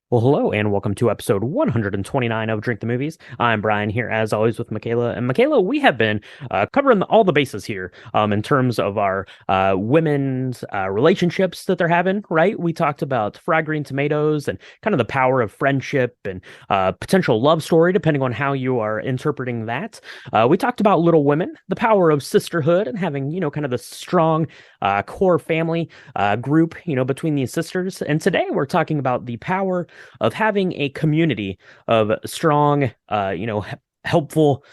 Well, hello, and welcome to episode 129 of Drink the Movies. I'm Brian here, as always, with Michaela. And Michaela, we have been covering all the bases here in terms of our women's relationships that they're having, right? We talked about fried green tomatoes and kind of the power of friendship and potential love story, depending on how you are interpreting that. We talked about Little Women, the power of sisterhood and having, kind of the strong core family group, between these sisters. And today we're talking about the power of having a community of strong, helpful,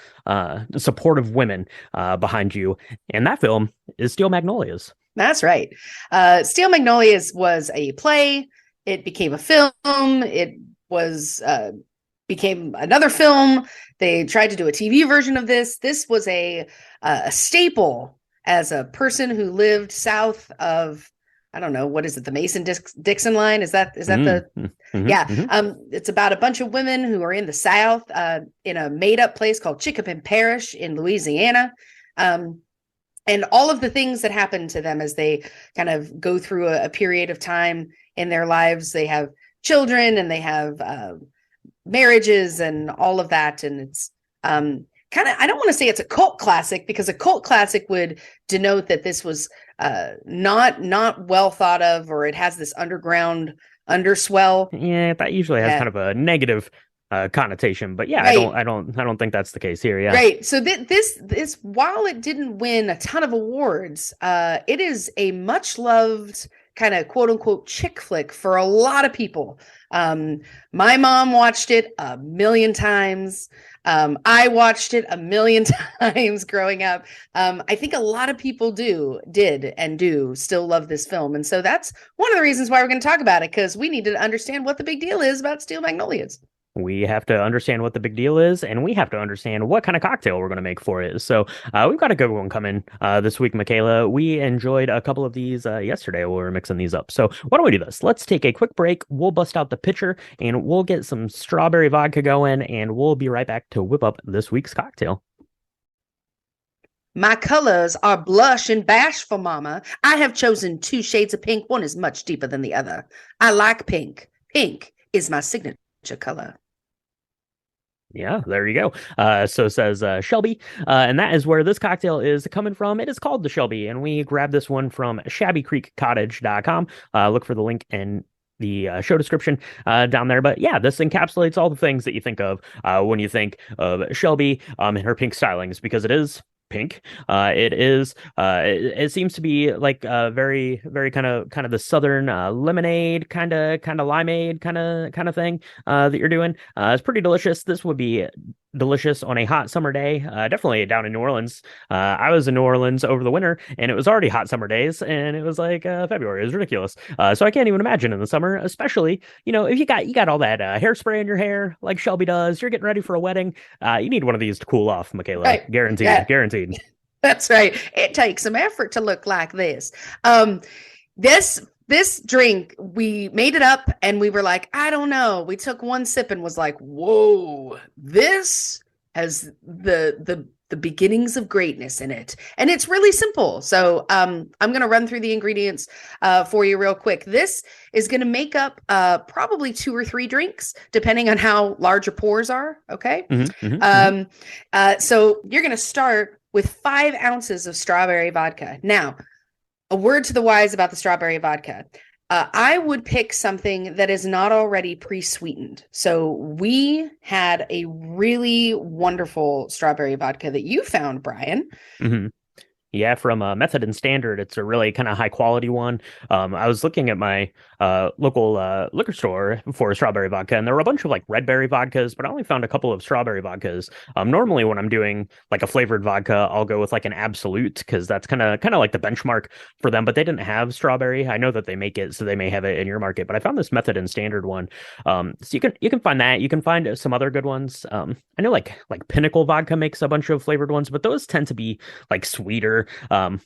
supportive women behind you. And that film is Steel Magnolias. That's right. Steel Magnolias was a play. It became a film. It was became another film. They tried to do a TV version of this. This was a staple as a person who lived south of, I don't know, what is it? The Mason-Dixon line? Is that the? Mm-hmm, Yeah. mm-hmm. It's about a bunch of women who are in the South, in a made up place called Chickapin Parish in Louisiana. And all of the things that happen to them as they kind of go through a period of time in their lives. They have children and they have marriages and all of that. And it's kind of, I don't want to say it's a cult classic, because a cult classic would denote that this was not well thought of, or it has this underground underswell. Yeah, that usually has Yeah. kind of a negative connotation, but yeah, Right. I don't think that's the case here. Yeah. Right. So this while it didn't win a ton of awards, it is a much loved kind of quote unquote chick flick for a lot of people. My mom watched it a million times. I watched it a million times growing up. I think a lot of people did and do still love this film. And so that's one of the reasons why we're going to talk about it, because we need to understand what the big deal is about Steel Magnolias. We have to understand what the big deal is, and we have to understand what kind of cocktail we're going to make for it. So we've got a good one coming this week, Michaela. We enjoyed a couple of these yesterday while we were mixing these up. So why don't we do this? Let's take a quick break. We'll bust out the pitcher, and we'll get some strawberry vodka going, and we'll be right back to whip up this week's cocktail. My colors are blush and bashful, mama. I have chosen two shades of pink. One is much deeper than the other. I like pink. Pink is my signature color. Yeah, there you go. So says Shelby, and that is where this cocktail is coming from. It is called the Shelby, and we grabbed this one from shabbycreekcottage.com. Look for the link in the show description down there. But yeah, this encapsulates all the things that you think of when you think of Shelby and her pink stylings, because it is pink. It seems to be like very very kind of the southern lemonade kind of limeade kind of thing that you're doing. It's pretty delicious. This would be delicious on a hot summer day. Definitely down in New Orleans. I was in New Orleans over the winter, and it was already hot summer days, and it was like February. It was ridiculous. So I can't even imagine in the summer, especially if you got all that hairspray in your hair like Shelby does. You're getting ready for a wedding. You need one of these to cool off, Michaela. Right. Guaranteed. Yeah, Guaranteed. that's right. It takes some effort to look like this. Um, this drink, we made it up and we were like, I don't know. We took one sip and was like, whoa, this has the beginnings of greatness in it. And it's really simple. So I'm going to run through the ingredients for you real quick. This is going to make up probably two or three drinks, depending on how large your pours are. Okay. Mm-hmm, mm-hmm. So you're going to start with 5 ounces of strawberry vodka. Now, a word to the wise about the strawberry vodka. I would pick something that is not already pre-sweetened. So we had a really wonderful strawberry vodka that you found, Brian. Mm-hmm. Yeah, from Method and Standard, it's a really kind of high quality one. I was looking at my local liquor store for strawberry vodka, and there were a bunch of like red berry vodkas, but I only found a couple of strawberry vodkas. Normally, when I'm doing like a flavored vodka, I'll go with like an Absolute, because that's kind of like the benchmark for them. But they didn't have strawberry. I know that they make it, so they may have it in your market. But I found this Method and Standard one. So you can find that. You can find some other good ones. I know like Pinnacle Vodka makes a bunch of flavored ones, but those tend to be like sweeter,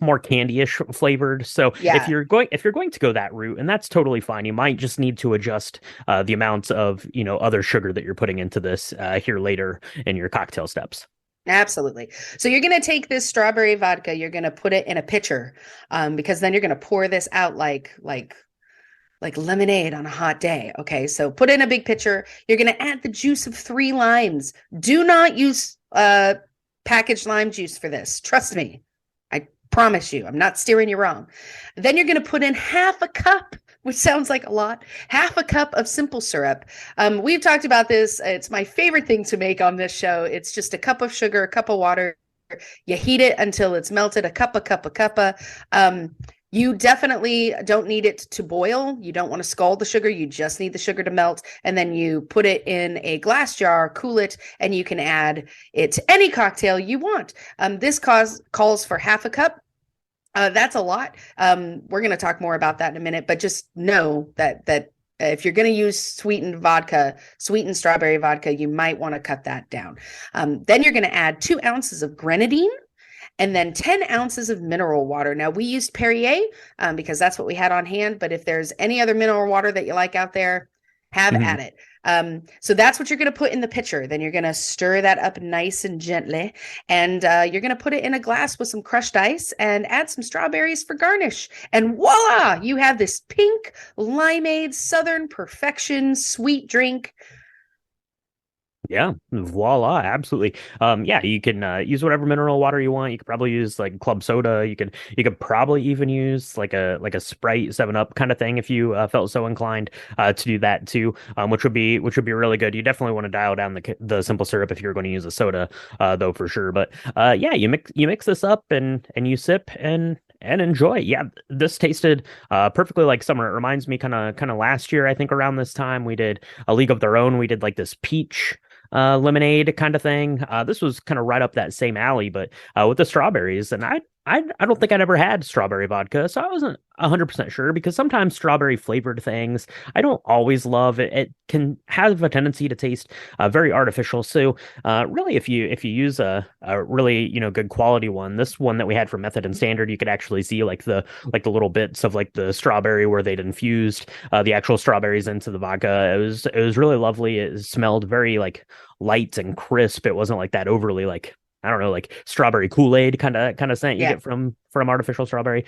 more candy-ish flavored. So Yeah. if you're going to go that route, and that's totally fine, you might just need to adjust the amount of other sugar that you're putting into this here later in your cocktail steps. Absolutely. So you're going to take this strawberry vodka, you're going to put it in a pitcher, because then you're going to pour this out like like lemonade on a hot day. Okay, so put in a big pitcher. You're going to add the juice of 3 limes. Do not use packaged lime juice for this. Trust me. I promise you. I'm not steering you wrong. Then you're going to put in half a cup, which sounds like a lot, half a cup of simple syrup. We've talked about this. It's my favorite thing to make on this show. It's just a cup of sugar, a cup of water. You heat it until it's melted, a cuppa. You definitely don't need it to boil. You don't want to scald the sugar. You just need the sugar to melt. And then you put it in a glass jar, cool it, and you can add it to any cocktail you want. This calls for half a cup. That's a lot. We're going to talk more about that in a minute, but just know that if you're going to use sweetened strawberry vodka, you might want to cut that down. Then you're going to add 2 ounces of grenadine and then 10 ounces of mineral water. Now, we used Perrier because that's what we had on hand. But if there's any other mineral water that you like out there, have at it. So that's what you're going to put in the pitcher. Then you're going to stir that up nice and gently. And you're going to put it in a glass with some crushed ice and add some strawberries for garnish. And voila, you have this pink limeade Southern perfection sweet drink. Yeah, voila, absolutely. Yeah, you can use whatever mineral water you want. You could probably use like club soda. You could probably even use like a Sprite 7-Up kind of thing if you felt so inclined to do that too, which would be really good. You definitely want to dial down the simple syrup if you're going to use a soda though for sure. But yeah, you mix this up and you sip and enjoy. Yeah, this tasted perfectly like summer. It reminds me kind of last year, I think around this time we did A League of Their Own. We did like this peach lemonade kind of thing. This was kind of right up that same alley, but with the strawberries. And I don't think I'd ever had strawberry vodka, so I wasn't 100% sure because sometimes strawberry flavored things I don't always love. It can have a tendency to taste very artificial. So really, if you use a really good quality one, this one that we had from Method and Standard, you could actually see like the little bits of like the strawberry where they'd infused the actual strawberries into the vodka. It was really lovely. It smelled very like light and crisp. It wasn't like that overly like, I don't know, like strawberry Kool-Aid kind of scent you get from artificial strawberry.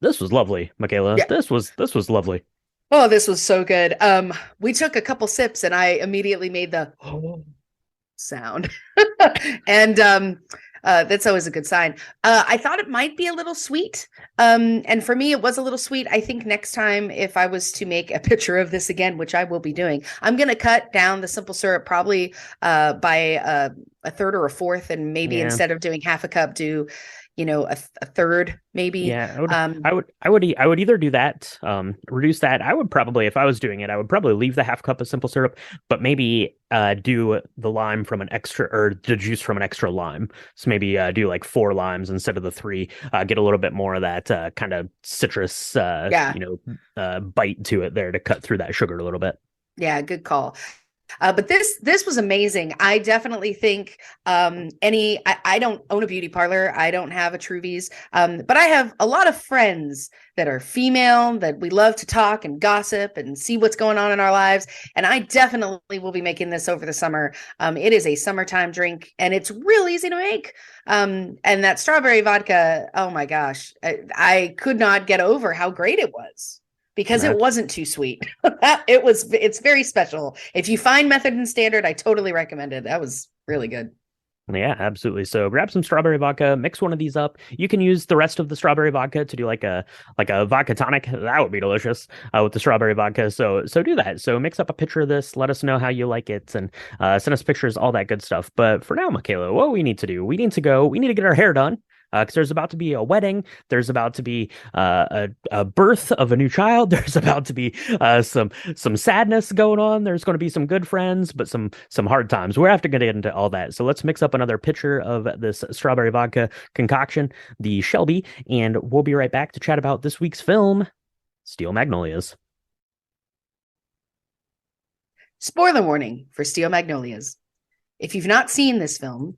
This was lovely, Michaela. Yeah. This was lovely. Oh, this was so good. We took a couple sips and I immediately made the sound. And that's always a good sign. I thought it might be a little sweet. And for me, it was a little sweet. I think next time, if I was to make a picture of this again, which I will be doing, I'm going to cut down the simple syrup probably by a third or a fourth. And maybe instead of doing half a cup, do a third maybe. Yeah, I would either do that, reduce that. I would probably, if I was doing it, I would probably leave the half cup of simple syrup, but maybe do the lime from an extra, or the juice from an extra lime. So maybe do like 4 limes instead of the 3. Get a little bit more of that kind of citrus, bite to it there to cut through that sugar a little bit. Yeah, good call. But this was amazing. I definitely think I don't own a beauty parlor. I don't have a Truvies, but I have a lot of friends that are female that we love to talk and gossip and see what's going on in our lives. And I definitely will be making this over the summer. It is a summertime drink and it's real easy to make. And that strawberry vodka, oh my gosh, I could not get over how great it was. Because it wasn't too sweet. It's very special. If you find Method and Standard, I totally recommend it. That was really good. Yeah, absolutely. So grab some strawberry vodka, mix one of these up. You can use the rest of the strawberry vodka to do like a vodka tonic. That would be delicious with the strawberry vodka. So do that. So mix up a pitcher of this. Let us know how you like it and send us pictures, all that good stuff. But for now, Michaela, what we need to do, we need to get our hair done. Because there's about to be a wedding, there's about to be a birth of a new child, there's about to be some sadness going on, there's going to be some good friends, but some hard times. We're have to get into all that. So let's mix up another pitcher of this strawberry vodka concoction, the Shelby, and we'll be right back to chat about this week's film, Steel Magnolias. Spoiler warning for Steel Magnolias. If you've not seen this film,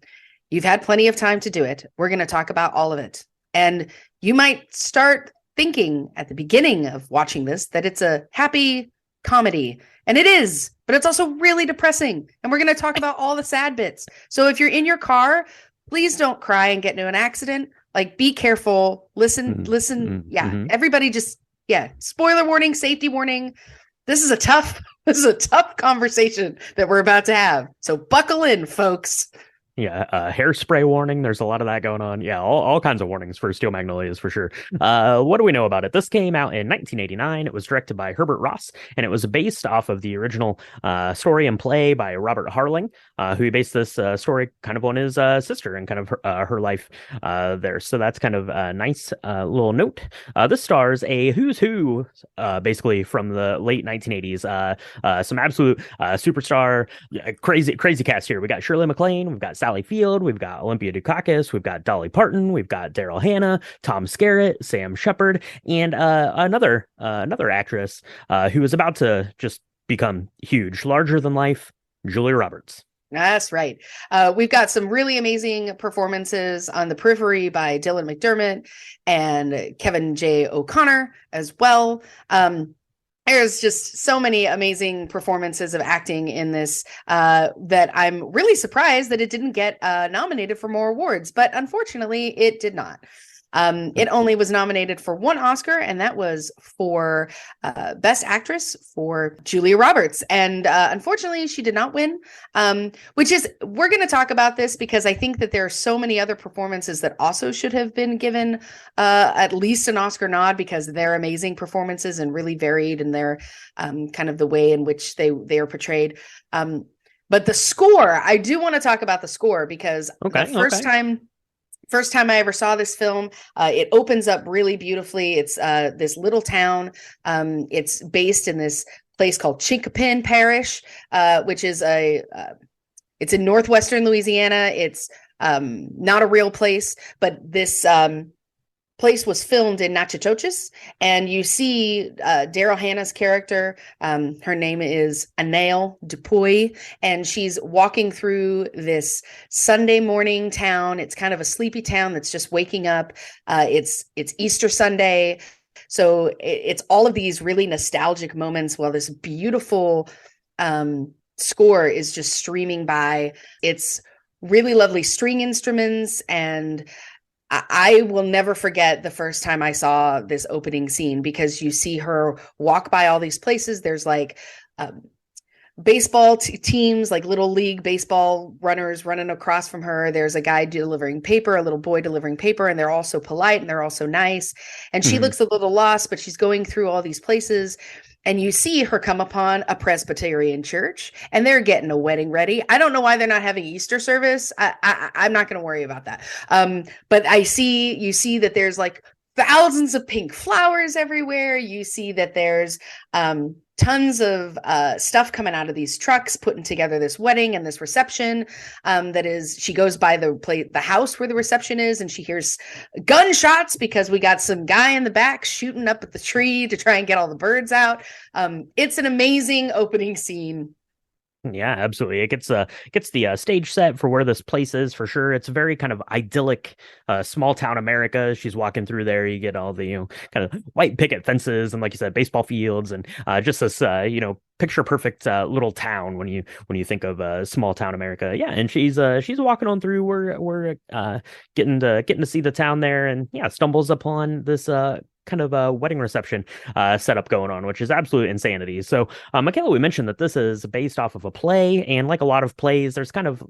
you've had plenty of time to do it. We're going to talk about all of it. And you might start thinking at the beginning of watching this that it's a happy comedy. And it is, but it's also really depressing. And we're going to talk about all the sad bits. So if you're in your car, please don't cry and get into an accident. Like, be careful. Listen. Yeah. Everybody just Yeah. Spoiler warning, safety warning. This is a tough conversation that we're about to have. So buckle in, folks. Yeah, hairspray warning. There's a lot of that going on. Yeah, all kinds of warnings for Steel Magnolias for sure. What do we know about it? This came out in 1989. It was directed by Herbert Ross, and it was based off of the original story and play by Robert Harling, who he based this story kind of on his sister and kind of her life there. So that's kind of a nice little note. This stars a who's who, basically from the late 1980s. Some absolute superstar, crazy cast here. We got Shirley MacLaine, we've got Sally Field, we've got Olympia Dukakis, we've got Dolly Parton, we've got Daryl Hannah, Tom Skerritt, Sam Shepard, and another actress who is about to just become huge, larger than life, Julia Roberts. That's right. We've got some really amazing performances on the periphery by Dylan McDermott and Kevin J. O'Connor as well. There's just so many amazing performances of acting in this that I'm really surprised that it didn't get nominated for more awards, but unfortunately it did not. It only was nominated for one Oscar, and that was for Best Actress for Julia Roberts. And unfortunately, she did not win, we're going to talk about this because I think that there are so many other performances that also should have been given at least an Oscar nod because they're amazing performances and really varied in their kind of the way in which they are portrayed. But the score, I do want to talk about the score because the first time I ever saw this film, it opens up really beautifully. It's this little town. It's based in this place called Chinkapin Parish, which is it's in northwestern Louisiana. It's not a real place, but this place was filmed in Natchitoches, and you see Daryl Hannah's character. Her name is Anael Dupuy, and she's walking through this Sunday morning town. It's kind of a sleepy town that's just waking up. It's Easter Sunday, so it's all of these really nostalgic moments while this beautiful score is just streaming by. It's really lovely string instruments, and I will never forget the first time I saw this opening scene because you see her walk by all these places. There's like baseball teams, like little league baseball runners running across from her. There's a guy delivering paper, a little boy delivering paper, and they're all so polite and they're all so nice. And she looks a little lost, but she's going through all these places. And you see her come upon a Presbyterian church, and they're getting a wedding ready. I don't know why they're not having Easter service. I'm not going to worry about that. But you see that there's like thousands of pink flowers everywhere. You see that there's tons of stuff coming out of these trucks, putting together this wedding and this reception. She goes by the house where the reception is, and she hears gunshots because we got some guy in the back shooting up at the tree to try and get all the birds out. It's an amazing opening scene. Yeah, absolutely. It gets the stage set for where this place is for sure. It's very kind of idyllic, small town America. She's walking through there. You get all the kind of white picket fences and, like you said, baseball fields and just this picture perfect little town when you think of small town America. Yeah, and she's walking on through. We're getting to see the town there, and yeah, stumbles upon this kind of a wedding reception setup going on, which is absolute insanity. So, Michaela, we mentioned that this is based off of a play, and like a lot of plays, there's kind of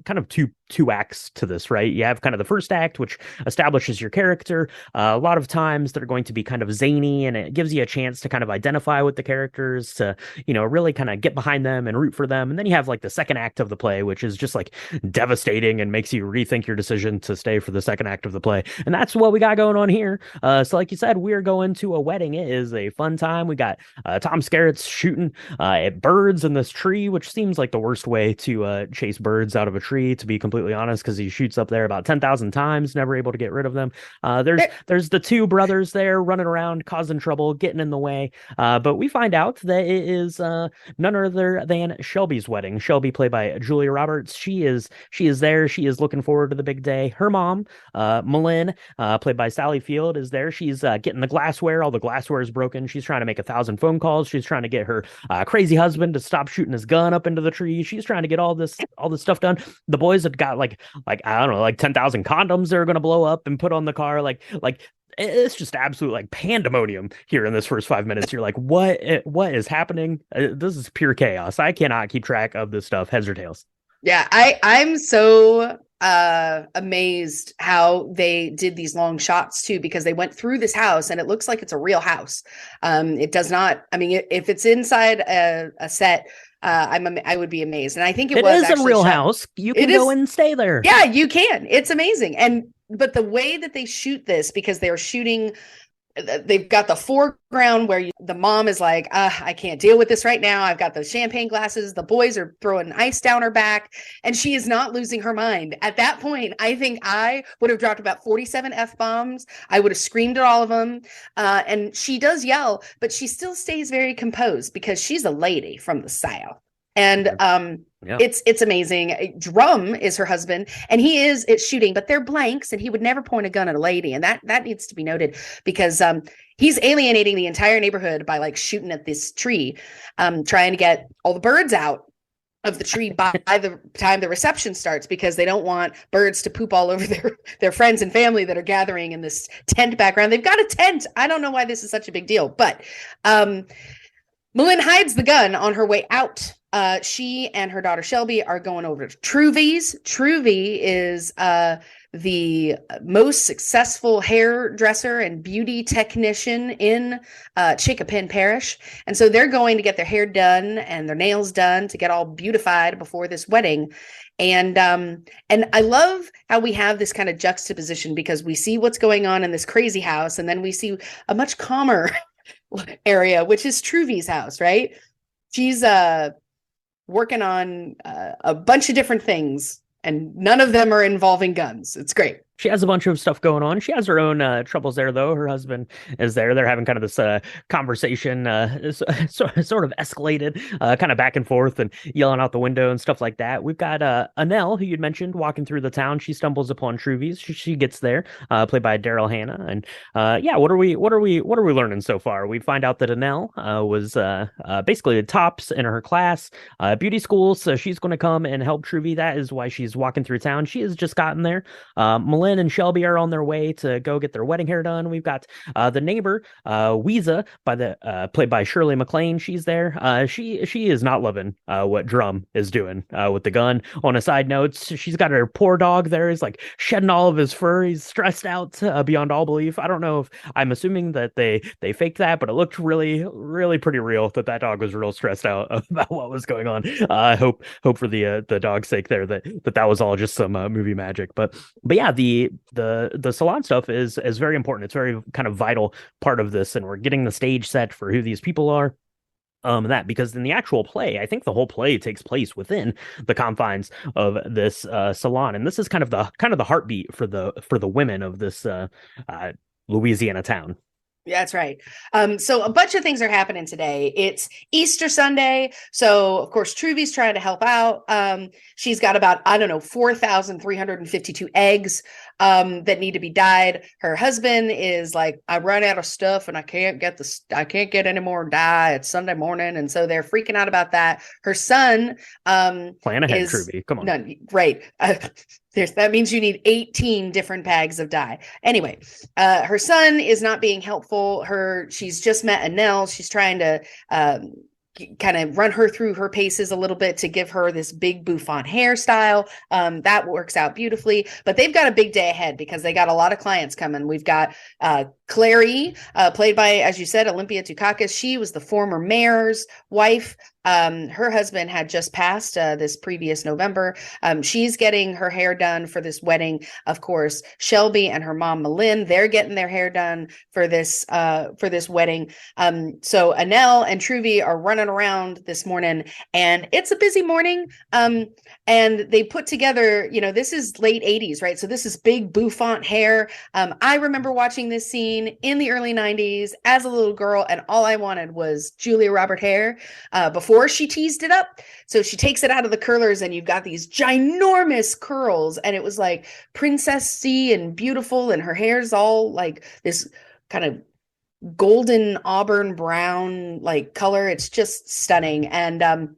two acts to this, right? You have kind of the first act, which establishes your character. A lot of times they're going to be kind of zany, and it gives you a chance to kind of identify with the characters, to really kind of get behind them and root for them. And then you have like the second act of the play, which is just like devastating and makes you rethink your decision to stay for the second act of the play. And that's what we got going on here. So like you said, we're going to a wedding. It is a fun time. We got Tom Skerritt's shooting at birds in this tree, which seems like the worst way to chase birds out of a tree, to be completely honest, because he shoots up there about 10,000 times, never able to get rid of them. There's the two brothers there running around, causing trouble, getting in the way. But we find out that it is none other than Shelby's wedding. Shelby, played by Julia Roberts. She is there. She is looking forward to the big day. Her mom, Malin, played by Sally Field, is there. She's getting the glassware. All the glassware is broken. She's trying to make 1,000 phone calls. She's trying to get her crazy husband to stop shooting his gun up into the tree. She's trying to get all this stuff done. The boys have got like I don't know, like 10,000 condoms they're going to blow up and put on the car. Like it's just absolute like pandemonium here in this first 5 minutes. You're like, what is happening? This is pure chaos. I cannot keep track of this stuff. Heads or tails? Yeah, I'm so amazed how they did these long shots too, because they went through this house and it looks like it's a real house. It does not, I mean, if it's inside a set, I would be amazed. And I think it was is a actually real shot. house. You It can is, go and stay there. yeah, you can. It's amazing. But the way that they shoot this, because they're shooting, they've got the foreground where the mom is like, I can't deal with this right now. I've got the champagne glasses. The boys are throwing ice down her back, and she is not losing her mind. At that point, I think I would have dropped about 47 F-bombs. I would have screamed at all of them. And she does yell, but she still stays very composed because she's a lady from the South. And Yeah. it's amazing. Drum is her husband, and it's shooting, but they're blanks, and he would never point a gun at a lady, and that needs to be noted, because he's alienating the entire neighborhood by like shooting at this tree, trying to get all the birds out of the tree by the time the reception starts, because they don't want birds to poop all over their friends and family that are gathering in this tent background. They've got a tent. I don't know why this is such a big deal, but Malin hides the gun on her way out. She and her daughter Shelby are going over to Truvy's. Truvy is the most successful hairdresser and beauty technician in Chickapin Parish. And so they're going to get their hair done and their nails done to get all beautified before this wedding. And I love how we have this kind of juxtaposition, because we see what's going on in this crazy house, and then we see a much calmer area, which is Truvy's house, right? She's working on a bunch of different things, and none of them are involving guns. It's great. She has a bunch of stuff going on. She has her own troubles there, though. Her husband is there. They're having kind of this conversation, sort of escalated, kind of back and forth and yelling out the window and stuff like that. We've got Annelle, who you'd mentioned, walking through the town. She stumbles upon Truvies. She gets there, played by Daryl Hannah. And yeah, what are we learning so far? We find out that Annelle was basically the tops in her class, beauty school. So she's going to come and help Truvy. That is why she's walking through town. She has just gotten there. Malin and Shelby are on their way to go get their wedding hair done. We've got the neighbor, Weeza, played by Shirley MacLaine. She's there. She is not loving what Drum is doing with the gun. On a side note, she's got her poor dog there. He's like shedding all of his fur. He's stressed out beyond all belief. I don't know if I'm assuming that they faked that, but it looked really, really pretty real that dog was real stressed out about what was going on. I hope for the dog's sake there that was all just some movie magic. But yeah, the salon stuff is very important. It's very kind of vital part of this, and we're getting the stage set for who these people are. Because in the actual play, I think the whole play takes place within the confines of this salon, and this is kind of the heartbeat for the women of this Louisiana town. Yeah, that's right. So a bunch of things are happening today. It's Easter Sunday. So of course, Truvy's trying to help out. She's got about, 4,352 eggs that need to be dyed. Her husband is like, I run out of stuff and I can't get any more dye. It's Sunday morning. And so they're freaking out about that. Her son, plan ahead, Truvy. Come on. No, right. That means you need 18 different bags of dye. Anyway, her son is not being helpful. She's just met Annelle. She's trying to kind of run her through her paces a little bit to give her this big bouffant hairstyle. That works out beautifully, but they've got a big day ahead because they got a lot of clients coming. We've got Clary, played by, as you said, Olympia Dukakis. She was the former mayor's wife. Her husband had just passed this previous November. She's getting her hair done for this wedding. Of course, Shelby and her mom, Malin, they're getting their hair done for this wedding. So Annelle and Truvy are running around this morning, and it's a busy morning. And they put together, this is late 80s, right? So this is big bouffant hair. I remember watching this scene in the early 90s as a little girl, and all I wanted was Julia Roberts hair before she teased it up. So she takes it out of the curlers, and you've got these ginormous curls, and it was like princessy and beautiful, and her hair's all like this kind of golden auburn brown like color. It's just stunning. And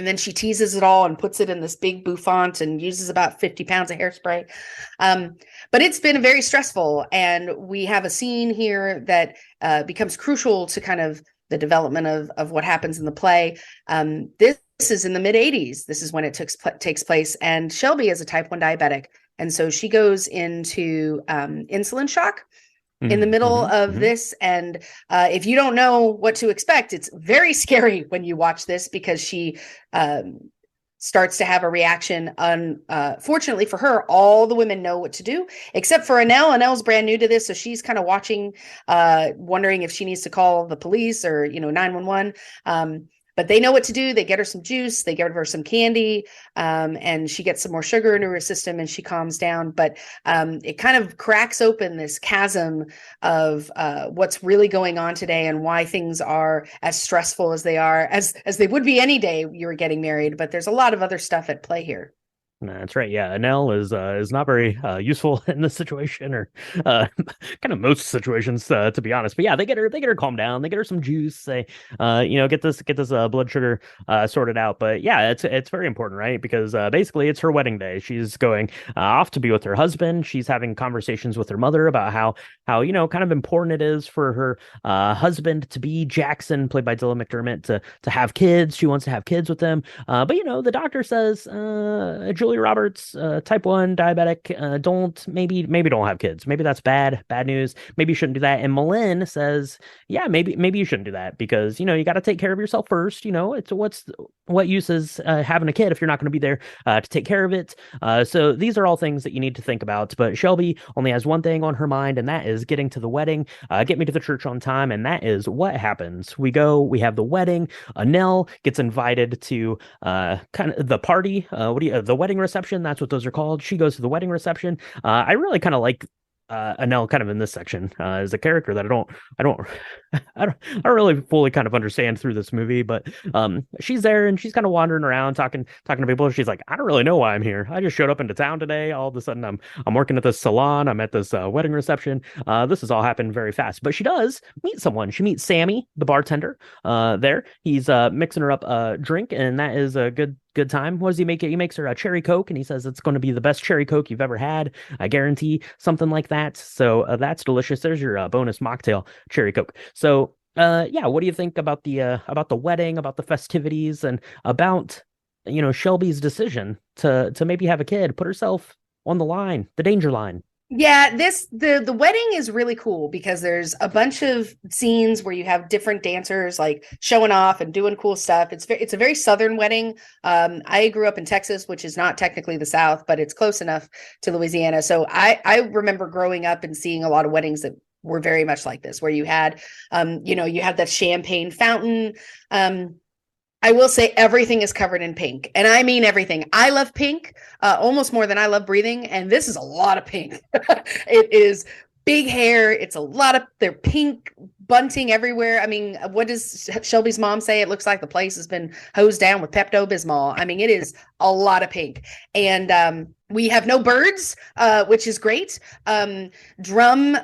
And then she teases it all and puts it in this big bouffant and uses about 50 pounds of hairspray. But it's been very stressful. And we have a scene here that becomes crucial to kind of the development of what happens in the play. This is in the mid-'80s. This is when it takes place. And Shelby is a type 1 diabetic. And so she goes into insulin shock in the middle of this. And if you don't know what to expect, it's very scary when you watch this, because she starts to have a reaction. Fortunately for her, all the women know what to do, except for Annelle. Annelle's brand new to this, so she's kind of watching, wondering if she needs to call the police or 911. But they know what to do. They get her some juice, they give her some candy, and she gets some more sugar into her system, and she calms down. But it kind of cracks open this chasm of what's really going on today, and why things are as stressful as they are, as they would be any day you were getting married. But there's a lot of other stuff at play here. That's right. Yeah, Annelle is not very useful in this situation, or kind of most situations, to be honest. But yeah, they get her calmed down. They get her some juice. They get this blood sugar sorted out. But yeah, it's very important, right? Because basically it's her wedding day. She's going off to be with her husband. She's having conversations with her mother about how kind of important it is for her husband to be Jackson, played by Dylan McDermott, to have kids. She wants to have kids with them. But the doctor says, Julia Roberts, type 1 diabetic, don't have kids. Maybe that's bad news. Maybe you shouldn't do that. And Malin says, yeah, maybe you shouldn't do that, because you got to take care of yourself first. It's what use is having a kid if you're not going to be there to take care of it. So these are all things that you need to think about. But Shelby only has one thing on her mind, and that is getting to the wedding. Get me to the church on time, and that is what happens. We have the wedding. Annelle gets invited to kind of the party. The wedding reception, that's what those are called. She goes to the wedding reception. I really kind of like Annelle kind of in this section as a character that I don't really fully kind of understand through this movie, but she's there and she's kind of wandering around talking to people. She's like, I don't really know why I'm here. I just showed up into town today. All of a sudden I'm working at this salon. I'm at this wedding reception. This has all happened very fast. But she does meet someone. She meets Sammy, the bartender. There he's mixing her up a drink, and that is a good time. What does he make it? He makes her a cherry Coke, and he says it's going to be the best cherry Coke you've ever had. I guarantee, something like that. So that's delicious. There's your bonus mocktail, cherry Coke. So yeah, what do you think about the wedding, about the festivities, and about Shelby's decision to maybe have a kid, put herself on the line, the danger line? Yeah, the wedding is really cool because there's a bunch of scenes where you have different dancers like showing off and doing cool stuff. It's a very Southern wedding. I grew up in Texas, which is not technically the South, but it's close enough to Louisiana. So I remember growing up and seeing a lot of weddings that were very much like this, where you had you had that champagne fountain. I will say everything is covered in pink, and I mean everything. I love pink almost more than I love breathing, and this is a lot of pink. It is big hair. It's a lot of they're pink bunting everywhere. I mean, what does Shelby's mom say? It looks like the place has been hosed down with Pepto-Bismol. I mean, it is a lot of pink, and we have no birds, which is great. Drum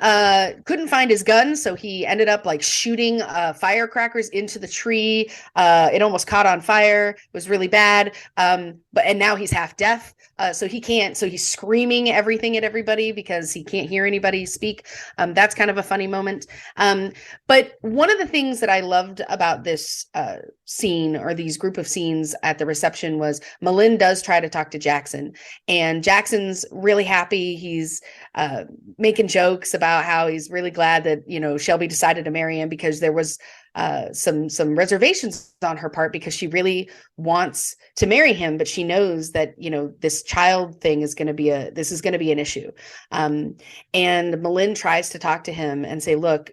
couldn't find his gun, so he ended up like shooting firecrackers into the tree. It almost caught on fire. It was really bad. And now he's half deaf, so he can't. So he's screaming everything at everybody because he can't hear anybody speak. That's kind of a funny moment. But one of the things that I loved about this scene, or these group of scenes at the reception, was Malin does try to talk to Jackson, and Jackson's really happy. He's making jokes about how he's really glad that Shelby decided to marry him, because there was some reservations on her part, because she really wants to marry him, but she knows that this child thing is going to be an issue. And Malin tries to talk to him and say, look,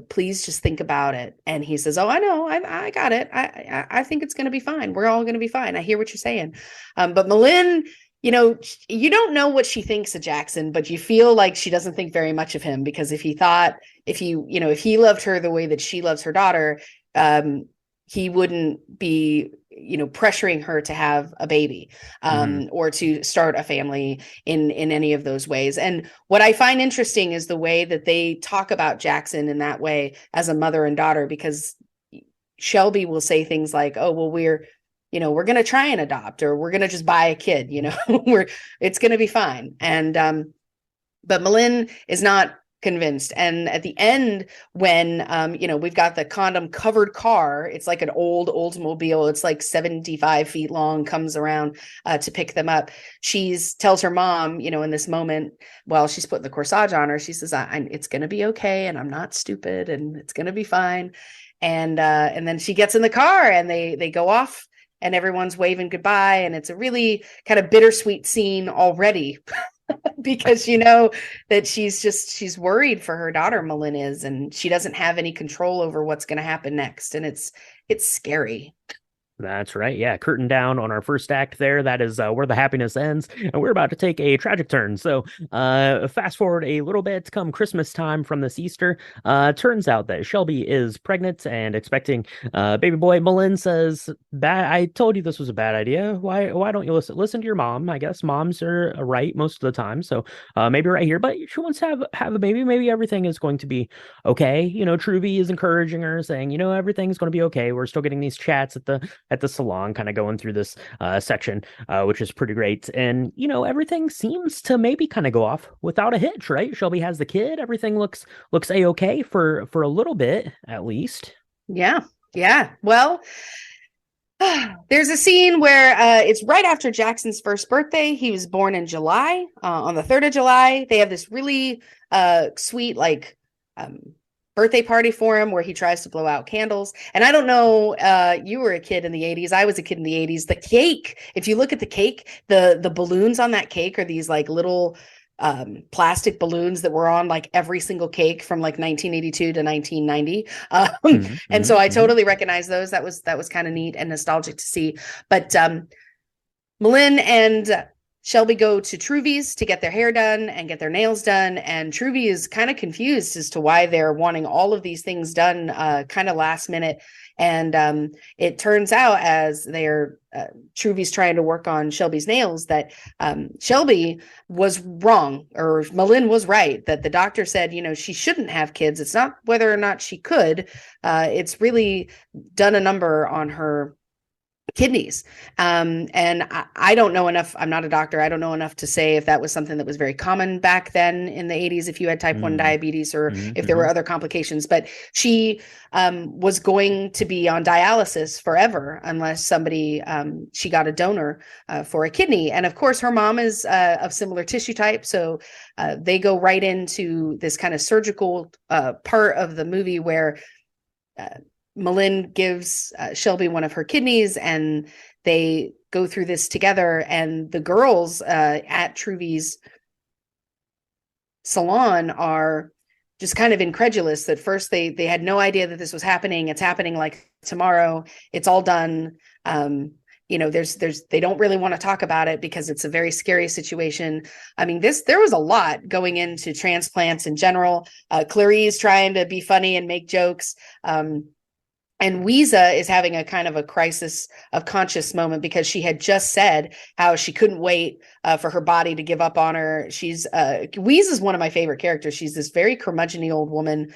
please just think about it. And he says, oh, I know, I got it. I think it's going to be fine. We're all going to be fine. I hear what you're saying. But Malin, you don't know what she thinks of Jackson, but you feel like she doesn't think very much of him, because if he loved her the way that she loves her daughter, he wouldn't be, pressuring her to have a baby, or to start a family in any of those ways. And what I find interesting is the way that they talk about Jackson in that way as a mother and daughter, because Shelby will say things like, oh, well, we're going to try and adopt, or we're going to just buy a kid, we're, it's going to be fine. And, but Malin is not convinced. And at the end, when we've got the condom covered car, it's like an old Oldsmobile, it's like 75 feet long, comes around to pick them up. Tells her mom, in this moment, while she's putting the corsage on her, she says, it's gonna be okay, and I'm not stupid, and it's gonna be fine. And then she gets in the car, and they go off, and everyone's waving goodbye, and it's a really kind of bittersweet scene already. Because that she's worried for her daughter, Malin is, and she doesn't have any control over what's going to happen next, and it's scary. That's right. Yeah. Curtain down on our first act there. That is where the happiness ends. And we're about to take a tragic turn. So fast forward a little bit, come Christmas time from this Easter. Turns out that Shelby is pregnant and expecting baby boy. Malin says, I told you this was a bad idea. Why don't you listen to your mom? I guess moms are right most of the time. So maybe right here. But she wants to have a baby. Maybe everything is going to be okay. Truvy is encouraging her, saying, everything's going to be okay. We're still getting these chats at the salon, kind of going through this section, which is pretty great. And, everything seems to maybe kind of go off without a hitch, right? Shelby has the kid. Everything looks a-okay for a little bit, at least. Yeah. Yeah. Well, there's a scene where it's right after Jackson's first birthday. He was born in July, on the 3rd of July. They have this really sweet, birthday party for him where he tries to blow out candles. And I don't know, you were a kid in the 80s. I was a kid in the 80s. The cake, if you look at the cake, the balloons on that cake are these little plastic balloons that were on every single cake from 1982 to 1990. And so I totally recognize those. That was kind of neat and nostalgic to see. But Malin and Shelby go to Truvy's to get their hair done and get their nails done. And Truvy is kind of confused as to why they're wanting all of these things done kind of last minute. And it turns out, as they're Truvy's trying to work on Shelby's nails, that Shelby was wrong, or Malin was right, that the doctor said, she shouldn't have kids. It's not whether or not she could. It's really done a number on her kidneys. And I don't know enough. I'm not a doctor. I don't know enough to say if that was something that was very common back then in the 80s, if you had type 1 diabetes, or if there were other complications. But she was going to be on dialysis forever unless she got a donor for a kidney. And of course, her mom is of similar tissue type. So they go right into this kind of surgical part of the movie where Malin gives Shelby one of her kidneys, and they go through this together. And the girls at Truvy's salon are just kind of incredulous. At first, they had no idea that this was happening. It's happening tomorrow. It's all done. They don't really want to talk about it because it's a very scary situation. I mean, there was a lot going into transplants in general. Clarice trying to be funny and make jokes. And Weeza is having a kind of a crisis of conscience moment because she had just said how she couldn't wait for her body to give up on her. Weeza is one of my favorite characters. She's this very curmudgeon-y old woman.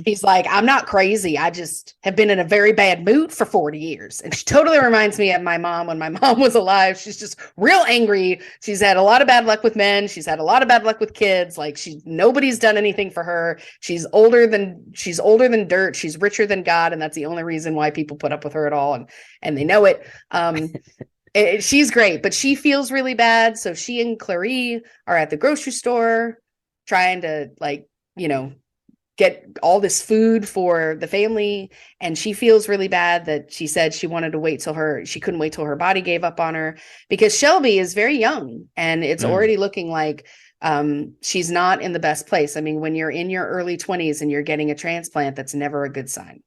She's like, I'm not crazy. I just have been in a very bad mood for 40 years. And she totally reminds me of my mom when my mom was alive. She's just real angry. She's had a lot of bad luck with men. She's had a lot of bad luck with kids. Nobody's done anything for her. She's older than dirt. She's richer than God. And that's the only reason why people put up with her at all. And they know it. She's great, but she feels really bad. So she and Clary are at the grocery store trying to get all this food for the family. And she feels really bad that she said she wanted to she couldn't wait till her body gave up on her, because Shelby is very young and it's already looking like she's not in the best place. I mean, when you're in your early 20s and you're getting a transplant, that's never a good sign.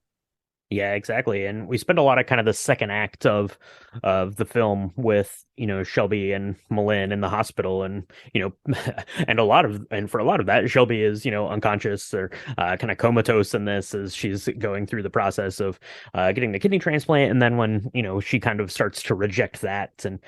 Yeah, exactly. And we spend a lot of kind of the second act of the film with, Shelby and Malin in the hospital, and, and for a lot of that, Shelby is, unconscious or kind of comatose in this as she's going through the process of getting the kidney transplant. And then when, she kind of starts to reject that and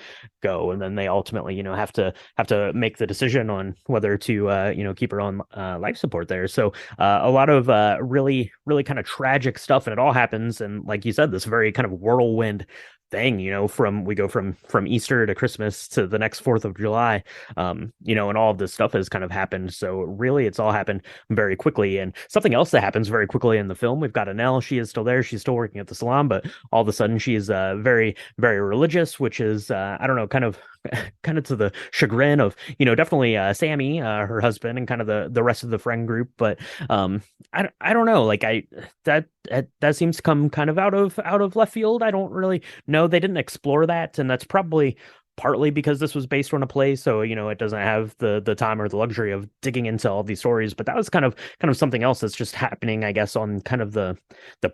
go, and then they ultimately, have to make the decision on whether to, keep her on life support there. So a lot of really, really kind of tragic stuff, and it all happens. And like you said, this very kind of whirlwind thing, from we go from Easter to Christmas to the next 4th of July, and all of this stuff has kind of happened. So really it's all happened very quickly. And something else that happens very quickly in the film, we've got Annelle. She is still there. She's still working at the salon, but all of a sudden she's very, very religious, which is I don't know, kind of to the chagrin of, definitely Sammy, her husband, and kind of the rest of the friend group. But I don't know, like that seems to come kind of out of left field. I don't really know. They didn't explore that, and that's probably partly because this was based on a play, so it doesn't have the time or the luxury of digging into all these stories. But that was kind of something else that's just happening, I guess, on kind of the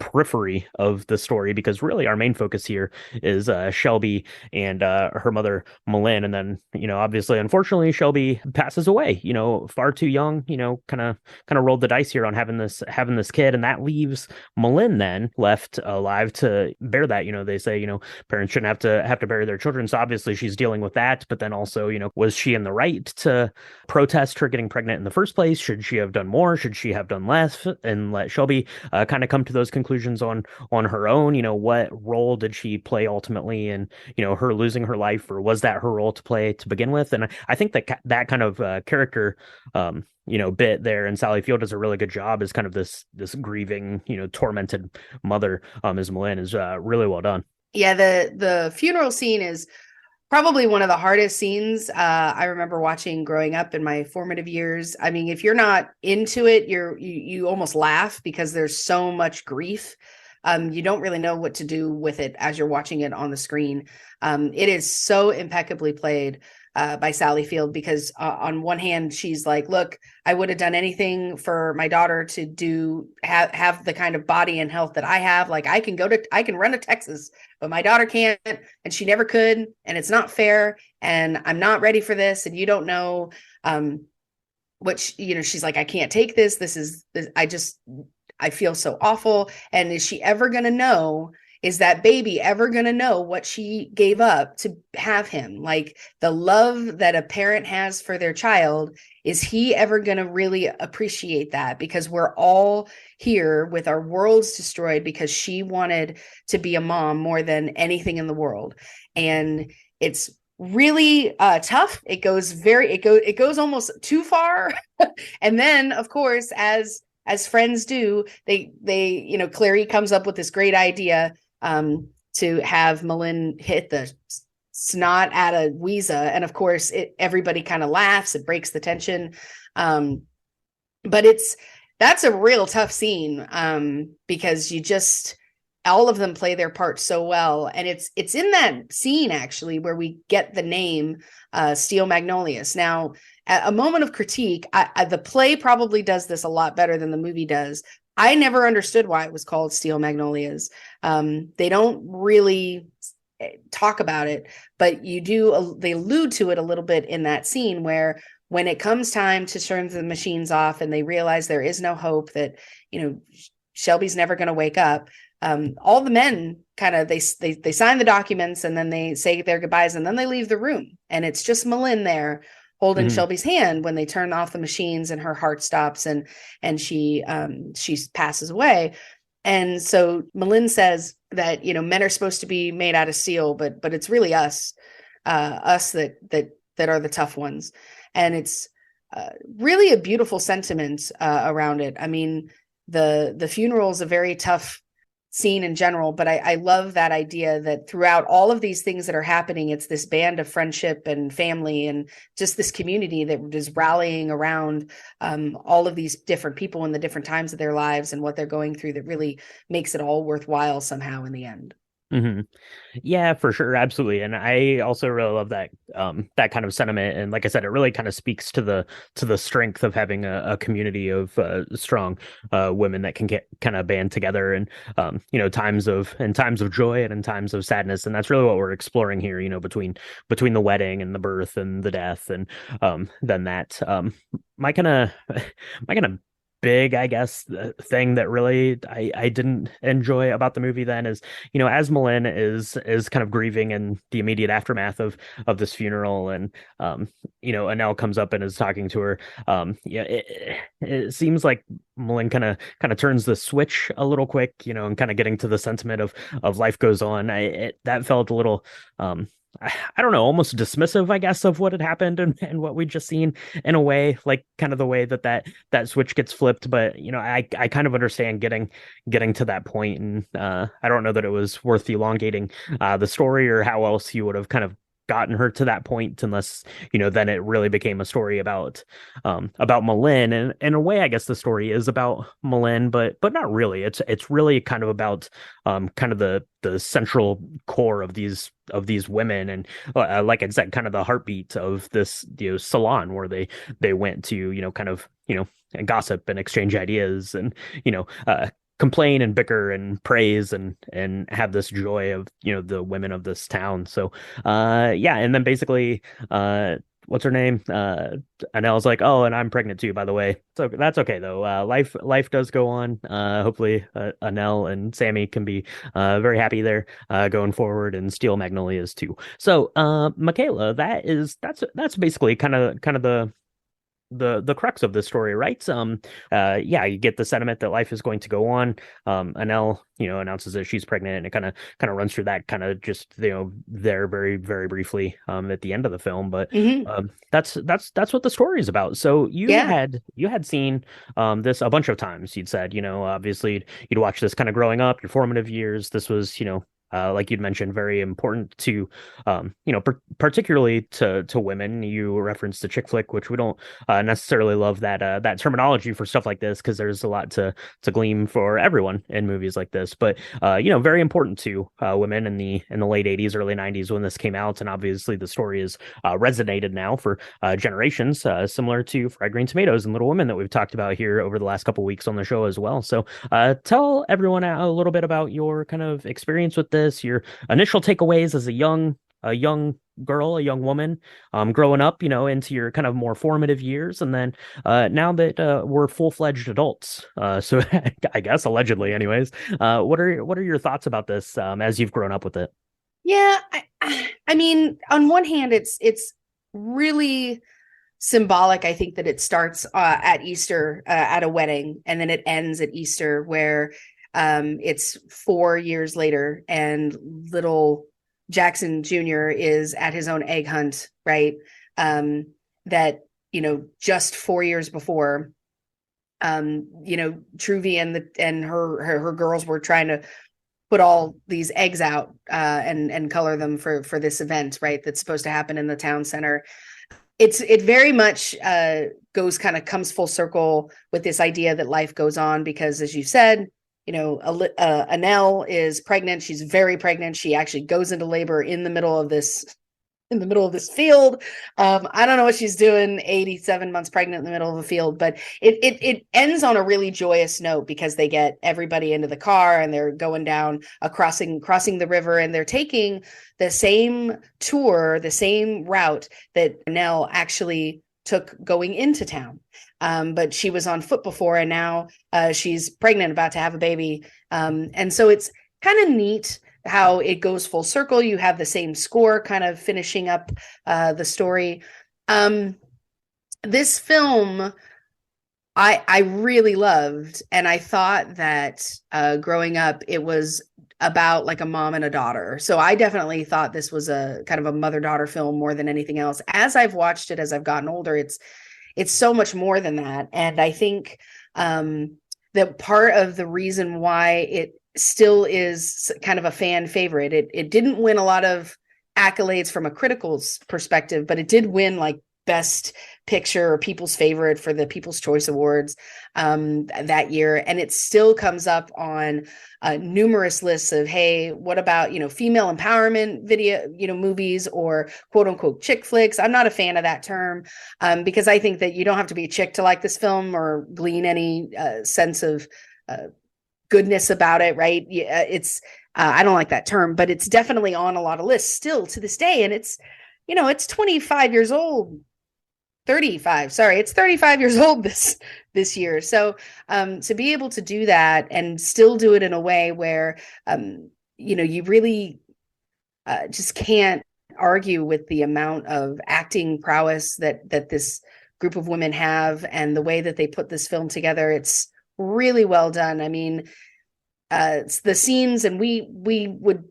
periphery of the story, because really our main focus here is Shelby and her mother Malin. And then obviously, unfortunately, Shelby passes away far too young. Kind of rolled the dice here on having this kid, and that leaves Malin then left alive to bear that. They say parents shouldn't have to bury their children, so obviously she's dealing with that. But then also, was she in the right to protest her getting pregnant in the first place? Should she have done more? Should she have done less and let Shelby kind of come to those conclusions on her own? What role did she play ultimately in her losing her life, or was that her role to play to begin with? And I think that kind of character bit there, and Sally Field does a really good job as kind of this grieving, tormented mother, as Malin, is really well done. Yeah, the funeral scene is probably one of the hardest scenes I remember watching growing up in my formative years. I mean, if you're not into it, you almost laugh because there's so much grief. You don't really know what to do with it as you're watching it on the screen. It is so impeccably played by Sally Field, because on one hand, she's like, look, I would have done anything for my daughter to have the kind of body and health that I have. Like, I can run to Texas, but my daughter can't, and she never could. And it's not fair. And I'm not ready for this. And you don't know she's like, I can't take this. I feel so awful. And is she ever going to know? Is that baby ever going to know what she gave up to have him? Like, the love that a parent has for their child, is he ever going to really appreciate that? Because we're all here with our worlds destroyed because she wanted to be a mom more than anything in the world. And it's really tough. It goes almost too far. And then, of course, as friends do, they Clary comes up with this great idea to have Malin hit the snot out of Weeza. And of course, everybody kind of laughs. It breaks the tension. But that's a real tough scene because all of them play their part so well. And it's in that scene, actually, where we get the name Steel Magnolias. Now, a moment of critique, the play probably does this a lot better than the movie does. I never understood why it was called Steel Magnolias. They don't really talk about it, but they allude to it a little bit in that scene where, when it comes time to turn the machines off and they realize there is no hope, that, Shelby's never going to wake up, all the men kind of, they sign the documents, and then they say their goodbyes, and then they leave the room. And it's just Malin there holding Shelby's hand when they turn off the machines, and her heart stops, and she passes away. And so Malin says that, men are supposed to be made out of steel, but it's really us that are the tough ones. And it's really a beautiful sentiment around it. I mean, the funeral is a very tough scene in general, but I love that idea that throughout all of these things that are happening, it's this band of friendship and family and just this community that is rallying around all of these different people in the different times of their lives and what they're going through, that really makes it all worthwhile somehow in the end. Mm-hmm. Yeah, for sure, absolutely. And I also really love that kind of sentiment. And like I said, it really kind of speaks to the strength of having a community of strong women that can get kind of band together in times of joy and in times of sadness. And that's really what we're exploring here, between the wedding and the birth and the death. And then that my kind of big, I guess, thing that really I didn't enjoy about the movie then is, as Malin is kind of grieving in the immediate aftermath of this funeral, and Annelle comes up and is talking to her. It seems like Malin kind of turns the switch a little quick, and kind of getting to the sentiment of life goes on. That felt a little I don't know, almost dismissive, I guess, of what had happened and what we'd just seen in a way, like kind of the way that switch gets flipped. But I kind of understand getting to that point, and I don't know that it was worth elongating the story or how else you would have kind of gotten her to that point unless then it really became a story about Malin. And in a way I guess the story is about Malin, but not really. It's really kind of about kind of the central core of these women, and like I said, kind of the heartbeat of this salon where they went to kind of and gossip and exchange ideas and complain and bicker and praise and have this joy of the women of this town. So yeah, and then basically what's her name, Annelle's like, oh, and I'm pregnant too, by the way. So that's okay though. Life does go on. Hopefully Annelle and Sammy can be very happy there going forward, and Steel Magnolias too. So Michaela, that's basically kind of the crux of this story, right? Yeah, you get the sentiment that life is going to go on. Annelle announces that she's pregnant, and it kind of runs through that kind of just there very very briefly at the end of the film. But that's what the story is about. So you had seen this a bunch of times. You'd said obviously you'd watch this kind of growing up, your formative years. This was like you'd mentioned, very important to, particularly to women. You referenced the chick flick, which we don't necessarily love that terminology for stuff like this because there's a lot to glean for everyone in movies like this. But very important to women in the late '80s, early '90s when this came out, and obviously the story is resonated now for generations, similar to Fried Green Tomatoes and Little Women that we've talked about here over the last couple weeks on the show as well. So tell everyone a little bit about your kind of experience with this, your initial takeaways as a young girl, a young woman, growing up, into your kind of more formative years, and then now that we're full-fledged adults, so I guess allegedly, anyways. What are your thoughts about this as you've grown up with it? Yeah, I mean, on one hand, it's really symbolic. I think that it starts at Easter at a wedding, and then it ends at Easter, where it's 4 years later, and little Jackson Jr. is at his own egg hunt, right? That just 4 years before, Truvy and her girls were trying to put all these eggs out and color them for this event, right? That's supposed to happen in the town center. It very much comes full circle with this idea that life goes on, because as you said, Annelle is pregnant. She's very pregnant. She actually goes into labor in the middle of this field. I don't know what she's doing, 87 months pregnant in the middle of a field, but it ends on a really joyous note because they get everybody into the car and they're going down crossing the river, and they're taking the same tour, the same route that Annelle actually took going into town. But she was on foot before, and now she's pregnant, about to have a baby. And so it's kind of neat how it goes full circle. You have the same score kind of finishing up the story. This film, I really loved, and I thought that growing up, it was about like a mom and a daughter. So I definitely thought this was a kind of a mother-daughter film more than anything else. As I've watched it, as I've gotten older, it's so much more than that. And I think that part of the reason why it still is kind of a fan favorite, it didn't win a lot of accolades from a critical's perspective, but it did win like best picture or people's favorite for the People's Choice Awards that year. And it still comes up on numerous lists of, hey, what about, female empowerment video, movies, or quote unquote chick flicks. I'm not a fan of that term because I think that you don't have to be a chick to like this film or glean any sense of goodness about it, right? Yeah, it's I don't like that term, but it's definitely on a lot of lists still to this day. And it's 25 years old. 35, sorry, it's 35 years old this year. So to be able to do that and still do it in a way where you really just can't argue with the amount of acting prowess that this group of women have, and the way that they put this film together, it's really well done. I mean, it's the scenes, and we would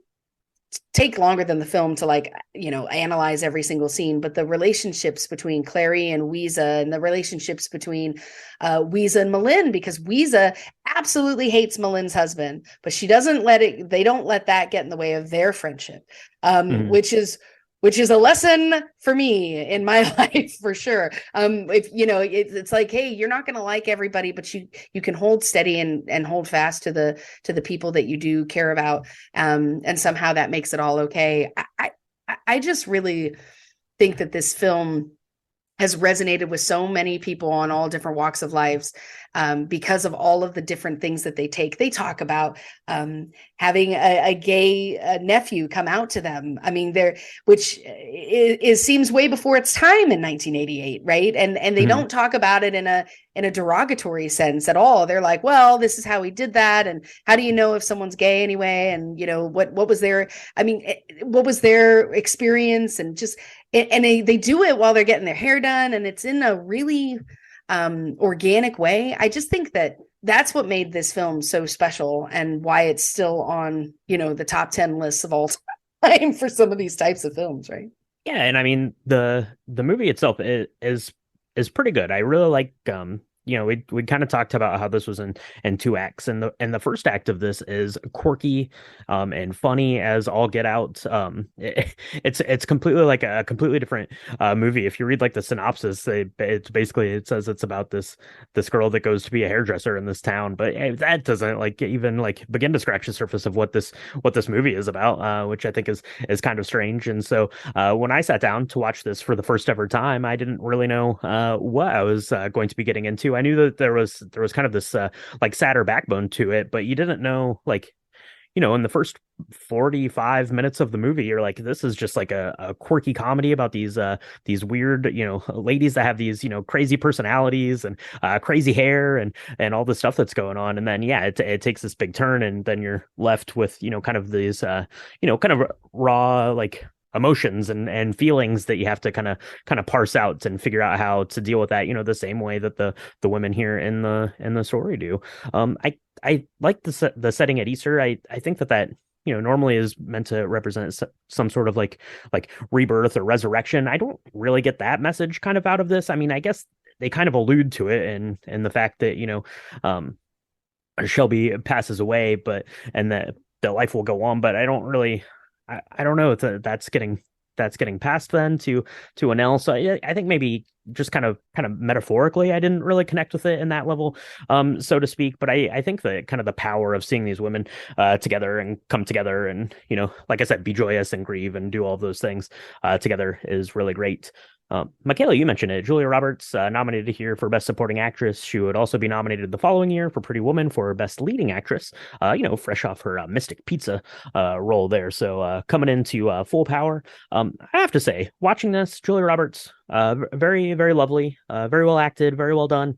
take longer than the film to like, analyze every single scene, but the relationships between Clary and Weeza, and the relationships between Weeza and Malin, because Weeza absolutely hates Malin's husband, but they don't let that get in the way of their friendship, Mhm. which is a lesson for me in my life for sure. If it's like, hey, you're not going to like everybody, but you can hold steady and hold fast to the people that you do care about, and somehow that makes it all okay. I just really think that this film has resonated with so many people on all different walks of lives, because of all of the different things that they take. They talk about having a gay nephew come out to them. I mean, which seems way before its time in 1988, right? And they Mhm. don't talk about it in a derogatory sense at all. They're like, well, this is how we did that, and how do you know if someone's gay anyway? And what was their, I mean, what was their experience? And just and they do it while they're getting their hair done, and it's in a really organic way. I just think that that's what made this film so special, and why it's still on the top 10 lists of all time for some of these types of films, right? Yeah, and I mean the movie itself is pretty good. I really like we kind of talked about how this was in two acts, and the first act of this is quirky and funny as all get out. It's completely like a completely different movie. If you read like the synopsis, it's basically, it says it's about this girl that goes to be a hairdresser in this town, but that doesn't like even like begin to scratch the surface of what this movie is about, which I think is kind of strange. And so when I sat down to watch this for the first ever time, I didn't really know what I was going to be getting into. I knew that there was kind of this like sadder backbone to it, but you didn't know, like, in the first 45 minutes of the movie, you're like, this is just like a quirky comedy about these weird, ladies that have these, crazy personalities and crazy hair and all the stuff that's going on. And then yeah, it takes this big turn, and then you're left with, kind of these kind of raw, like, emotions and feelings that you have to kind of parse out and figure out how to deal with that, the same way that the women here in the story do. I like the setting at Easter. I think that normally is meant to represent some sort of like rebirth or resurrection. I don't really get that message kind of out of this. I mean, I guess they kind of allude to it in the fact that um Shelby passes away, but and that the life will go on. But I don't really, I don't know if that's getting passed then to an L. So I think maybe just kind of metaphorically, I didn't really connect with it in that level, so to speak. But I think that kind of the power of seeing these women together and come together and, like I said, be joyous and grieve and do all of those things together is really great. Michaela, you mentioned it. Julia Roberts nominated here for Best Supporting Actress. She would also be nominated the following year for Pretty Woman for Best Leading Actress. Fresh off her Mystic Pizza role there. So coming into full power. I have to say, watching this, Julia Roberts, very, very lovely, very well acted, very well done.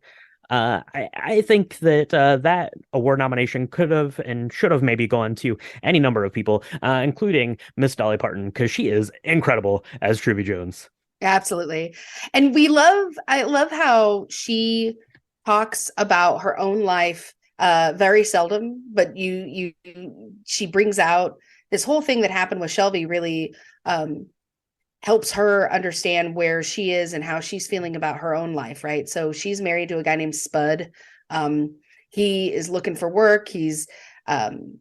I think that that award nomination could have and should have maybe gone to any number of people, including Miss Dolly Parton, because she is incredible as Truby Jones. Absolutely. And I love how she talks about her own life very seldom, but she brings out this whole thing that happened with Shelby, really helps her understand where she is and how she's feeling about her own life, right? So she's married to a guy named Spud. He is looking for work. He's and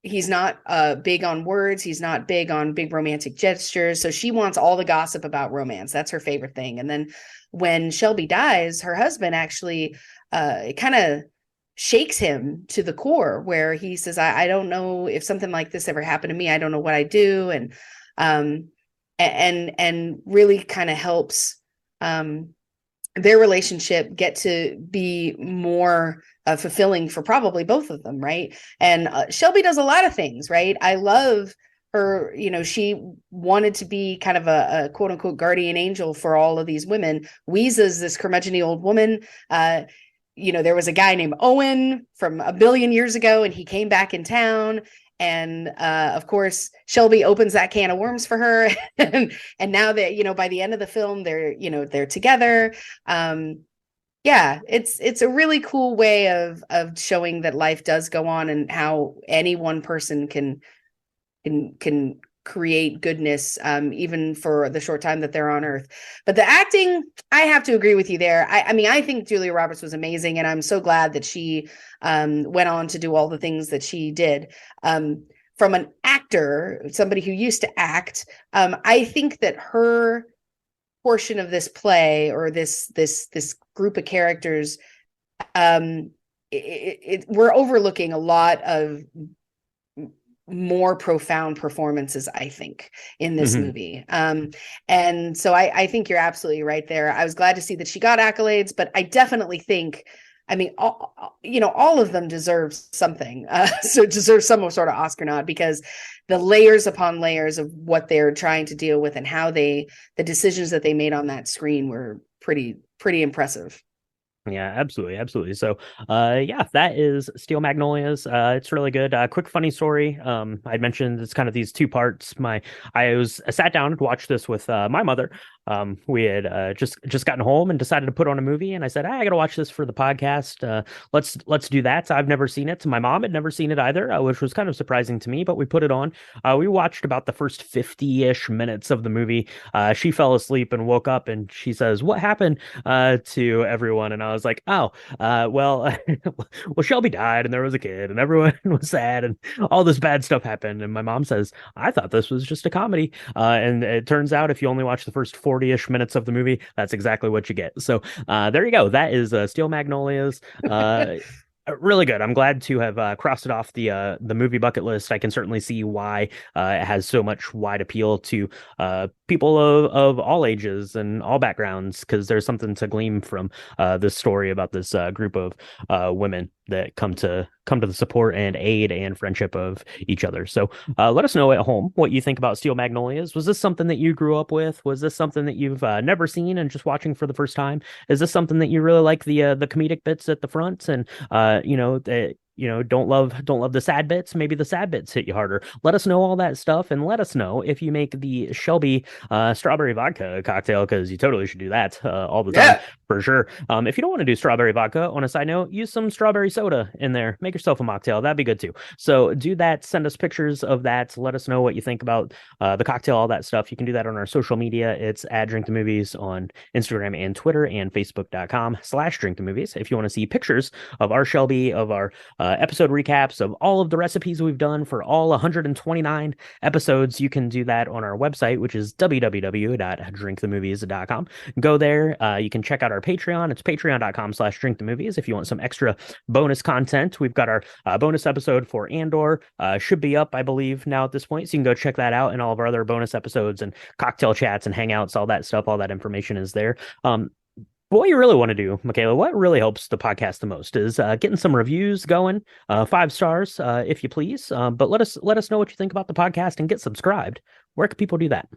he's not big on words. He's not big on big romantic gestures. So she wants all the gossip about romance. That's her favorite thing. And then when Shelby dies, her husband actually kind of shakes him to the core, where he says, I don't know if something like this ever happened to me. I don't know what I do. And really kind of helps their relationship get to be more fulfilling for probably both of them, right? And Shelby does a lot of things, right? I love her. She wanted to be kind of a quote unquote guardian angel for all of these women. Weeza's this curmudgeon old woman. There was a guy named Owen from a billion years ago, and he came back in town. And of course, Shelby opens that can of worms for her, and now that by the end of the film, they're together. Yeah, it's a really cool way of showing that life does go on and how any one person can create goodness, even for the short time that they're on Earth. But the acting, I have to agree with you there. I mean, I think Julia Roberts was amazing, and I'm so glad that she went on to do all the things that she did. From an actor, somebody who used to act, I think that her portion of this play, or this group of characters, we're overlooking a lot of more profound performances, I think, in this movie. And so I think you're absolutely right there. I was glad to see that she got accolades, but I definitely think, I mean, all of them deserve something. So deserve some sort of Oscar nod, because the layers upon layers of what they're trying to deal with and how the decisions that they made on that screen were pretty impressive. Yeah, absolutely. So, yeah, that is Steel Magnolias. It's really good. Quick funny story. I mentioned it's kind of these two parts. I sat down and watched this with my mother. We had just gotten home and decided to put on a movie, and I said, I got to watch this for the podcast. Let's do that. So I've never seen it. My mom had never seen it either, which was kind of surprising to me. But we put it on. We watched about the first 50-ish minutes of the movie. She fell asleep and woke up, and she says, "What happened to everyone?" And I was like, "Oh, well, well, Shelby died, and there was a kid, and everyone was sad, and all this bad stuff happened." And my mom says, "I thought this was just a comedy." And it turns out, if you only watch the first 40-ish minutes of the movie, that's exactly what you get. So there you go. That is Steel Magnolias. Really good. I'm glad to have crossed it off the movie bucket list. I can certainly see why it has so much wide appeal to people of all ages and all backgrounds, because there's something to glean from this story about this group of women that come to the support and aid and friendship of each other. So let us know at home what you think about Steel Magnolias. Was this something that you grew up with? Was this something that you've never seen and just watching for the first time? Is this something that you really like the comedic bits at the front, and don't love the sad bits? Maybe the sad bits hit you harder. Let us know all that stuff, and let us know if you make the Shelby strawberry vodka cocktail, because you totally should do that all the time, for sure. If you don't want to do strawberry vodka, on a side note, use some strawberry soda in there. Make yourself a mocktail. That'd be good too. So do that. Send us pictures of that. Let us know what you think about the cocktail, all that stuff. You can do that on our social media. It's at Drink the Movies on Instagram and Twitter, and Facebook.com/Drink the Movies. If you want to see pictures of our Shelby, of our episode recaps, of all of the recipes we've done for all 129 episodes, you can do that on our website, which is www.drinkthemovies.com. Go there. You can check out our Patreon. It's patreon.com/drinkthemovies. If you want some extra bonus content, we've got our bonus episode for Andor. Should be up, I believe, now at this point. So you can go check that out, and all of our other bonus episodes and cocktail chats and hangouts, all that stuff, all that information is there. But what you really want to do, Michaela, what really helps the podcast the most is getting some reviews going, 5 stars, if you please. But let us know what you think about the podcast, and get subscribed. Where can people do that?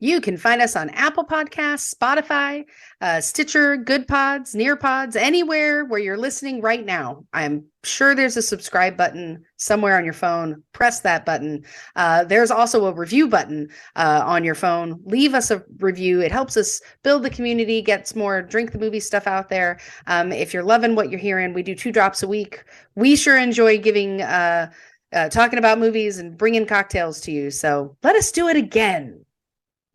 You can find us on Apple Podcasts, Spotify, Stitcher, Good Pods, Near Pods, anywhere where you're listening right now. I'm sure there's a subscribe button somewhere on your phone. Press that button. There's also a review button on your phone. Leave us a review. It helps us build the community, gets more Drink the Movie stuff out there. If you're loving what you're hearing, we do 2 drops a week. We sure enjoy talking about movies and bringing cocktails to you. So let us do it again.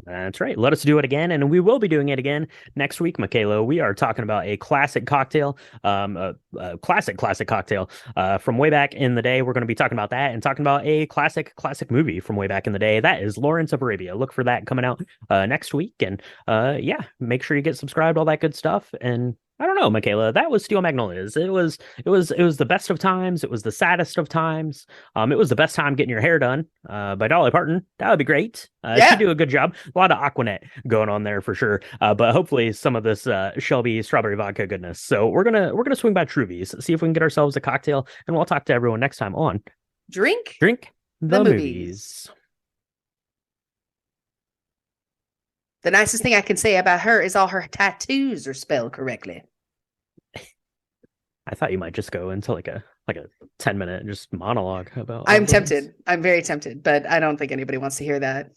That's right. Let us do it again, and we will be doing it again next week, Michaela. We are talking about a classic cocktail, a classic cocktail from way back in the day. We're going to be talking about that, and talking about a classic movie from way back in the day. That is Lawrence of Arabia. Look for that coming out next week, and yeah, make sure you get subscribed, all that good stuff. And I don't know, Michaela, that was Steel Magnolias. It was the best of times. It was the saddest of times. It was the best time getting your hair done by Dolly Parton. That would be great. She do a good job. A lot of Aquanet going on there for sure. But hopefully some of this Shelby strawberry vodka goodness. So we're gonna swing by Truvies, see if we can get ourselves a cocktail, and we'll talk to everyone next time on Drink the Movies. The nicest thing I can say about her is all her tattoos are spelled correctly. I thought you might just go into like a 10-minute just monologue about. I'm tempted. I'm very tempted, but I don't think anybody wants to hear that.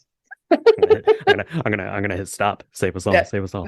I'm gonna hit stop. Save us all. Yeah. Save us all.